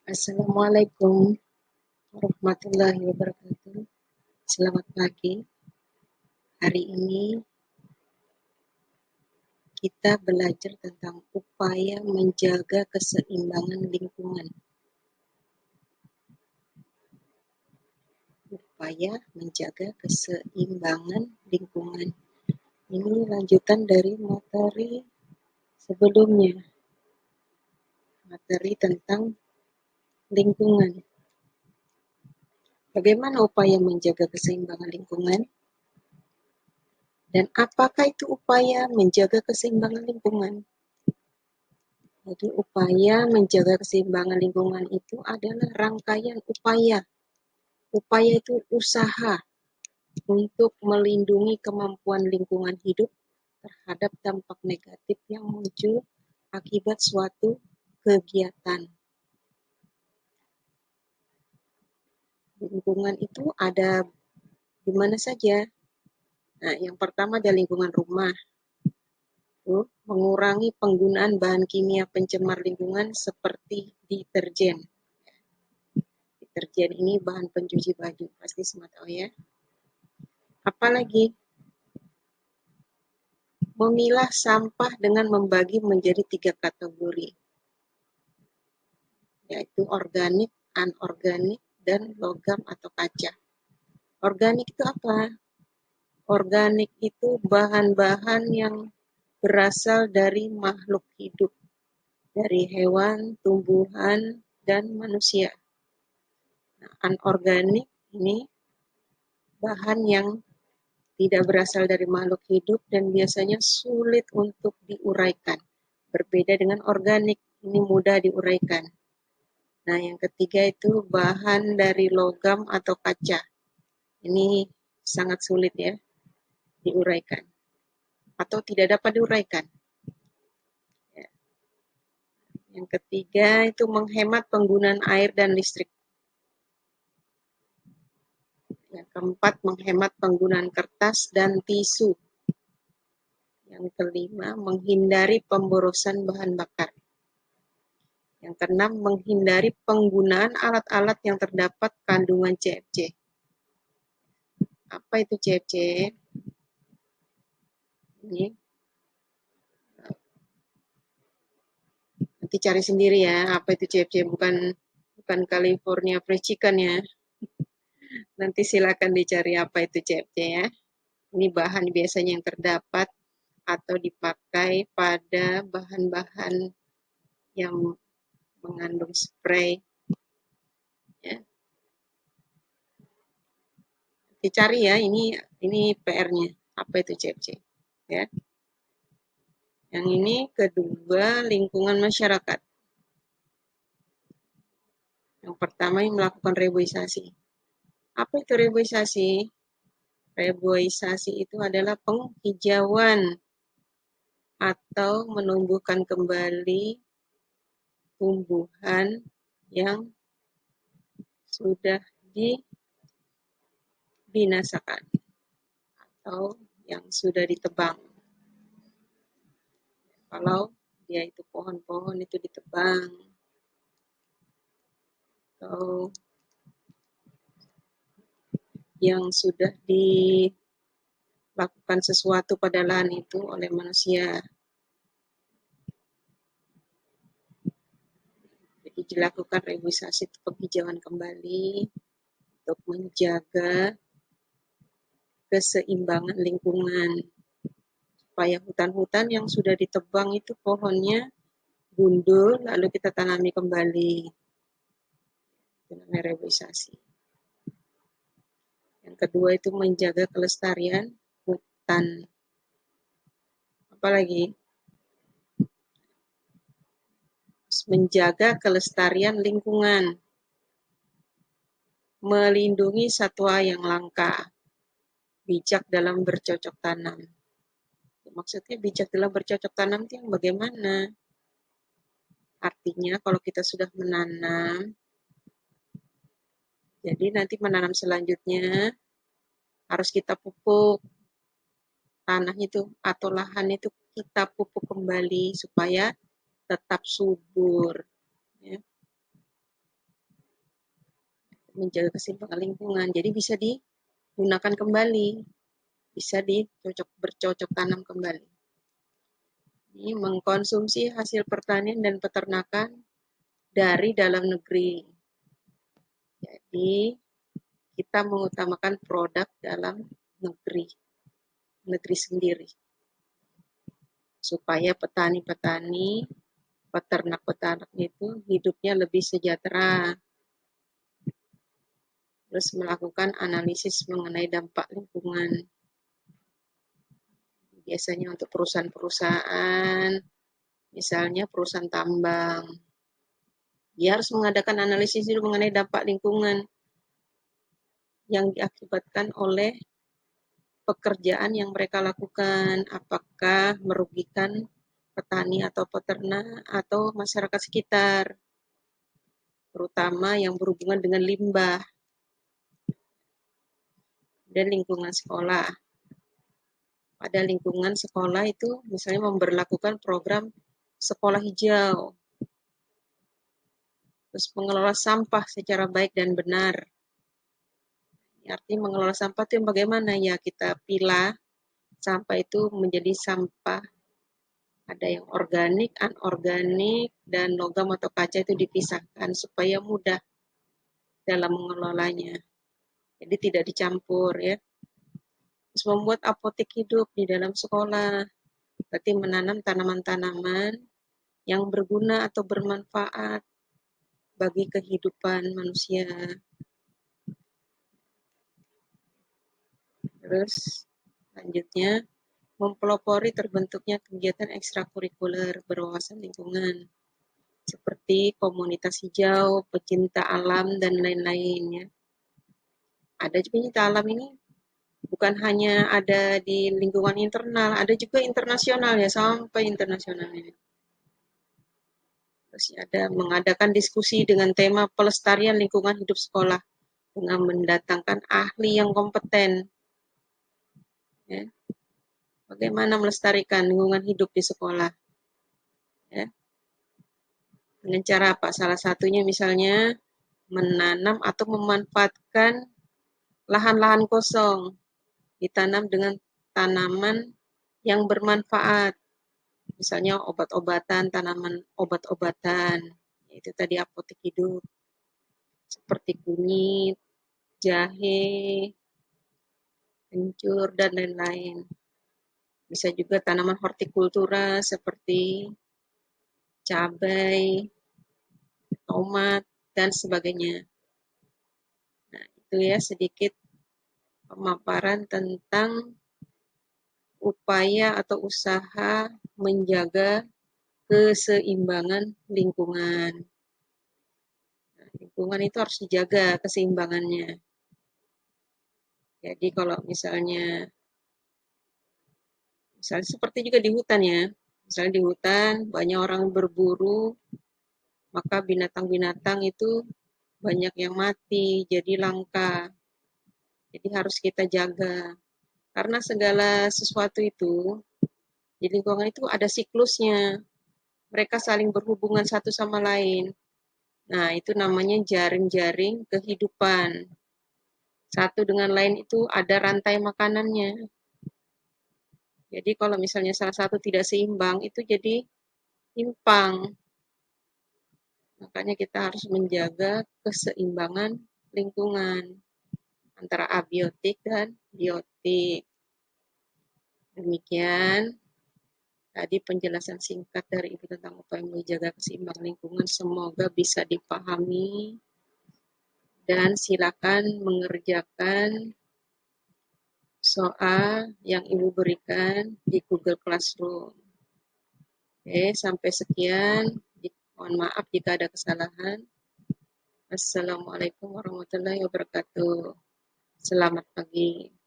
Assalamualaikum warahmatullahi wabarakatuh. Selamat pagi. Hari ini kita belajar tentang upaya menjaga keseimbangan lingkungan. Upaya menjaga keseimbangan lingkungan. Ini lanjutan dari materi sebelumnya. Materi tentang lingkungan. Bagaimana upaya menjaga keseimbangan lingkungan? Dan apakah itu upaya menjaga keseimbangan lingkungan? Jadi upaya menjaga keseimbangan lingkungan itu adalah rangkaian upaya. Upaya itu usaha untuk melindungi kemampuan lingkungan hidup terhadap dampak negatif yang muncul akibat suatu kegiatan. Lingkungan itu ada di mana saja. Nah, yang pertama ada lingkungan rumah. Mengurangi penggunaan bahan kimia pencemar lingkungan seperti deterjen. Deterjen ini bahan pencuci baju, pasti semua tahu ya. Apalagi memilah sampah dengan membagi menjadi 3 kategori, yaitu organik, anorganik, dan logam atau kaca. Organik itu apa? Organik itu bahan-bahan yang berasal dari makhluk hidup, dari hewan, tumbuhan, dan manusia. Nah, anorganik ini bahan yang tidak berasal dari makhluk hidup dan biasanya sulit untuk diuraikan. Berbeda dengan organik, ini mudah diuraikan. Nah, yang ketiga itu bahan dari logam atau kaca. Ini sangat sulit ya diuraikan atau tidak dapat diuraikan. Ya. Yang ketiga itu menghemat penggunaan air dan listrik. Yang keempat menghemat penggunaan kertas dan tisu. Yang kelima menghindari pemborosan bahan bakar. Yang keenam, menghindari penggunaan alat-alat yang terdapat kandungan CFC. Apa itu CFC? Ini nanti cari sendiri ya, apa itu CFC, bukan California Fried Chicken ya. Nanti silakan dicari apa itu CFC ya. Ini bahan biasanya yang terdapat atau dipakai pada bahan-bahan yang mengandung spray. Ya. Dicari ya, ini PR-nya. Apa itu CFC? Ya. Yang ini kedua, lingkungan masyarakat. Yang pertama yang melakukan reboisasi. Apa itu reboisasi? Reboisasi itu adalah penghijauan atau menumbuhkan kembali tumbuhan yang sudah dibinasakan atau yang sudah ditebang. Kalau dia itu pohon-pohon itu ditebang atau yang sudah dilakukan sesuatu pada lahan itu oleh manusia. Jadi dilakukan reboisasi penghijauan kembali untuk menjaga keseimbangan lingkungan. Supaya hutan-hutan yang sudah ditebang itu pohonnya gundul, lalu kita tanami kembali. Itu namanya reboisasi. Yang kedua itu menjaga kelestarian hutan. Apalagi menjaga kelestarian lingkungan, melindungi satwa yang langka, bijak dalam bercocok tanam. Maksudnya bijak dalam bercocok tanam itu yang bagaimana? Artinya kalau kita sudah menanam, jadi nanti menanam selanjutnya harus kita pupuk tanah itu atau lahan itu, kita pupuk kembali supaya tetap subur. Ya. menjaga keseimbangan lingkungan. Jadi bisa digunakan kembali, bisa bercocok tanam kembali. Ini mengkonsumsi hasil pertanian dan peternakan dari dalam negeri. Jadi kita mengutamakan produk dalam negeri sendiri. Supaya petani-petani, peternak-peternak itu hidupnya lebih sejahtera. Terus melakukan analisis mengenai dampak lingkungan. Biasanya untuk perusahaan-perusahaan, misalnya perusahaan tambang, dia harus mengadakan analisis dulu mengenai dampak lingkungan yang diakibatkan oleh pekerjaan yang mereka lakukan, apakah merugikan petani atau peternak atau masyarakat sekitar, terutama yang berhubungan dengan limbah dan lingkungan sekolah. Pada lingkungan sekolah itu misalnya memberlakukan program sekolah hijau, terus mengelola sampah secara baik dan benar. Artinya mengelola sampah itu bagaimana ya, kita pilah sampah itu menjadi sampah, ada yang organik, anorganik, dan logam atau kaca itu dipisahkan supaya mudah dalam mengelolanya. Jadi tidak dicampur ya. Terus membuat apotek hidup di dalam sekolah, berarti menanam tanaman-tanaman yang berguna atau bermanfaat bagi kehidupan manusia. Terus selanjutnya mempelopori terbentuknya kegiatan ekstrakurikuler berwawasan lingkungan seperti komunitas hijau, pecinta alam, dan lain-lainnya. Ada pecinta alam ini bukan hanya ada di lingkungan internal, ada juga internasional ya, sampai internasionalnya. Terus ada mengadakan diskusi dengan tema pelestarian lingkungan hidup sekolah dengan mendatangkan ahli yang kompeten. Ya. Bagaimana melestarikan lingkungan hidup di sekolah? Ya. Dengan cara apa? Salah satunya misalnya menanam atau memanfaatkan lahan-lahan kosong, ditanam dengan tanaman yang bermanfaat. Misalnya obat-obatan, tanaman obat-obatan, itu tadi apotek hidup, seperti kunyit, jahe, kencur, dan lain-lain. Bisa juga tanaman hortikultura seperti cabai, tomat, dan sebagainya. Nah, itu ya sedikit pemaparan tentang upaya atau usaha menjaga keseimbangan lingkungan. Nah, lingkungan itu harus dijaga keseimbangannya. Jadi kalau misalnya seperti juga di hutan ya, misalnya di hutan banyak orang berburu, maka binatang-binatang itu banyak yang mati, jadi langka. Jadi harus kita jaga. Karena segala sesuatu itu, di lingkungan itu ada siklusnya. Mereka saling berhubungan satu sama lain. Nah, itu namanya jaring-jaring kehidupan. Satu dengan lain itu ada rantai makanannya. Jadi kalau misalnya salah satu tidak seimbang, itu jadi timpang. Makanya kita harus menjaga keseimbangan lingkungan antara abiotik dan biotik. Demikian tadi penjelasan singkat dari Ibu tentang upaya menjaga keseimbangan lingkungan. Semoga bisa dipahami dan silakan mengerjakan soal yang Ibu berikan di Google Classroom. Oke, sampai sekian. Mohon maaf jika ada kesalahan. Assalamualaikum warahmatullahi wabarakatuh. Selamat pagi.